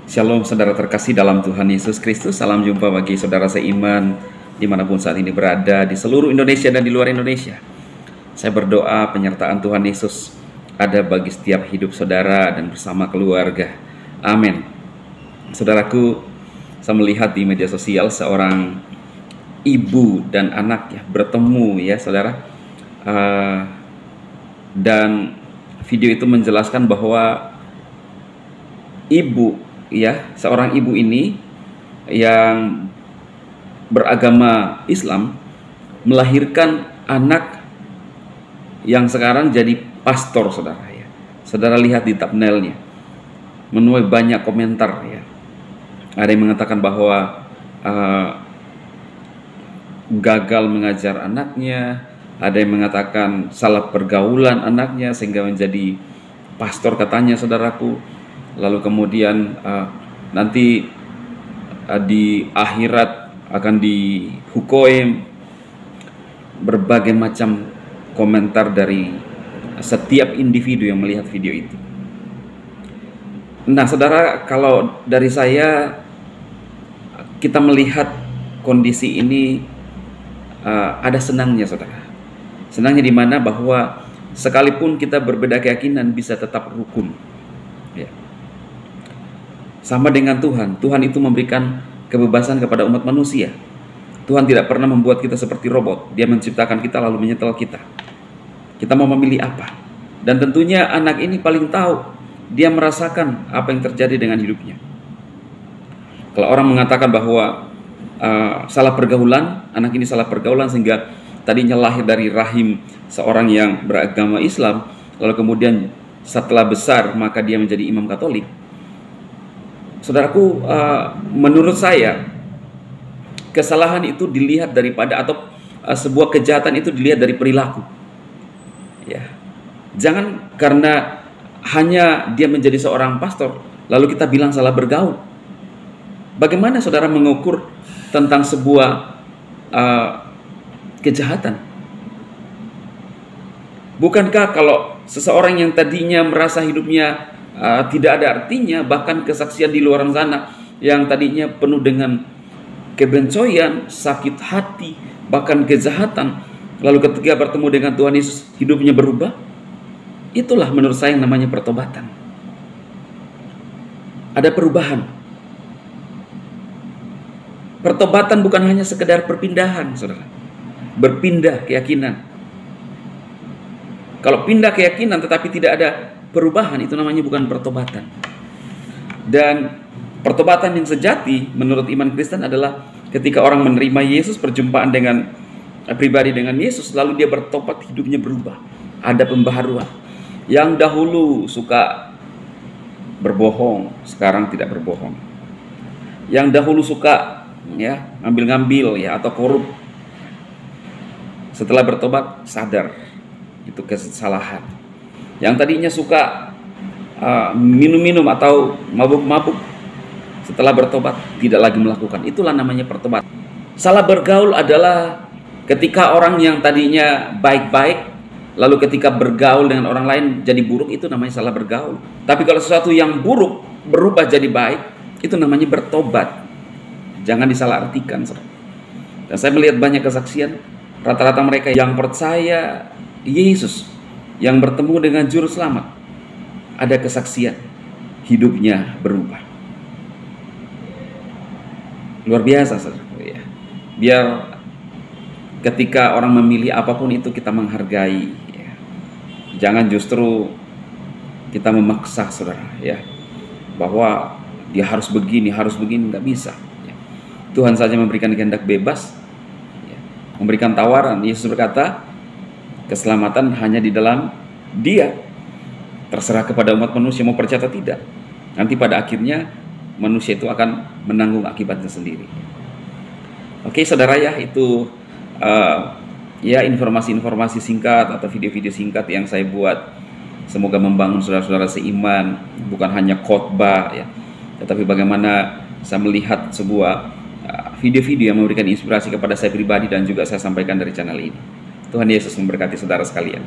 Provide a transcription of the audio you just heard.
Shalom saudara terkasih dalam Tuhan Yesus Kristus. Salam jumpa bagi saudara seiman dimanapun saat ini berada di seluruh Indonesia dan di luar Indonesia. Saya berdoa penyertaan Tuhan Yesus ada bagi setiap hidup saudara dan bersama keluarga. Amin. Saudaraku, saya melihat di media sosial seorang ibu dan anaknya bertemu ya saudara. Dan video itu menjelaskan bahwa seorang ibu ini yang beragama Islam melahirkan anak yang sekarang jadi pastor, saudara ya. Saudara lihat di thumbnailnya, menuai banyak komentar ya. Ada yang mengatakan bahwa gagal mengajar anaknya, ada yang mengatakan salah pergaulan anaknya sehingga menjadi pastor katanya, saudaraku. Lalu kemudian nanti di akhirat akan dihukum. Berbagai macam komentar dari setiap individu yang melihat video itu. Nah saudara, kalau dari saya, kita melihat kondisi ini ada senangnya saudara. Senangnya di mana bahwa sekalipun kita berbeda keyakinan bisa tetap rukun ya. Sama dengan Tuhan, Tuhan itu memberikan kebebasan kepada umat manusia. Tuhan tidak pernah membuat kita seperti robot. Dia menciptakan kita lalu menyetel kita. Kita mau memilih apa? Dan tentunya anak ini paling tahu. Dia merasakan apa yang terjadi dengan hidupnya. Kalau orang mengatakan bahwa salah pergaulan, anak ini salah pergaulan sehingga tadinya lahir dari rahim seorang yang beragama Islam, lalu kemudian setelah besar maka dia menjadi imam Katolik. Saudaraku, menurut saya kesalahan itu dilihat daripada sebuah kejahatan itu dilihat dari perilaku. Ya, jangan karena hanya dia menjadi seorang pastor lalu kita bilang salah bergaul. Bagaimana saudara mengukur tentang sebuah kejahatan? Bukankah kalau seseorang yang tadinya merasa hidupnya tidak ada artinya, bahkan kesaksian di luar sana yang tadinya penuh dengan kebencoyan, sakit hati, bahkan kejahatan, lalu ketika bertemu dengan Tuhan Yesus hidupnya berubah? Itulah menurut saya yang namanya pertobatan. Ada perubahan. Pertobatan bukan hanya sekedar perpindahan, saudara. Berpindah keyakinan. Kalau pindah keyakinan tetapi tidak ada perubahan, itu namanya bukan pertobatan. Dan pertobatan yang sejati menurut iman Kristen adalah ketika orang menerima Yesus, perjumpaan dengan pribadi dengan Yesus, lalu dia bertobat, hidupnya berubah, ada pembaharuan. Yang dahulu suka berbohong, sekarang tidak berbohong. Yang dahulu suka ya ngambil-ngambil ya atau korup, setelah bertobat sadar itu kesalahan. Yang tadinya suka minum-minum atau mabuk-mabuk, setelah bertobat tidak lagi melakukan. Itulah namanya pertobatan. Salah bergaul adalah ketika orang yang tadinya baik-baik lalu ketika bergaul dengan orang lain jadi buruk, itu namanya salah bergaul. Tapi kalau sesuatu yang buruk berubah jadi baik, itu namanya bertobat. Jangan disalahartikan. Dan saya melihat banyak kesaksian, rata-rata mereka yang percaya Yesus, yang bertemu dengan juru selamat, ada kesaksian hidupnya berubah. Luar biasa saudara ya. Biar ketika orang memilih apapun itu kita menghargai ya. Jangan justru kita memaksa saudara ya, bahwa dia harus begini, nggak bisa ya. Tuhan saja memberikan kehendak bebas ya. Memberikan tawaran. Yesus berkata, keselamatan hanya di dalam Dia. Terserah kepada umat manusia mau percaya atau tidak. Nanti pada akhirnya manusia itu akan menanggung akibatnya sendiri. Oke saudara ya, itu ya informasi-informasi singkat atau video-video singkat yang saya buat. Semoga membangun saudara-saudara seiman, bukan hanya khotbah ya, tetapi bagaimana saya melihat sebuah video-video yang memberikan inspirasi kepada saya pribadi dan juga saya sampaikan dari channel ini. Tuhan Yesus memberkati saudara sekalian.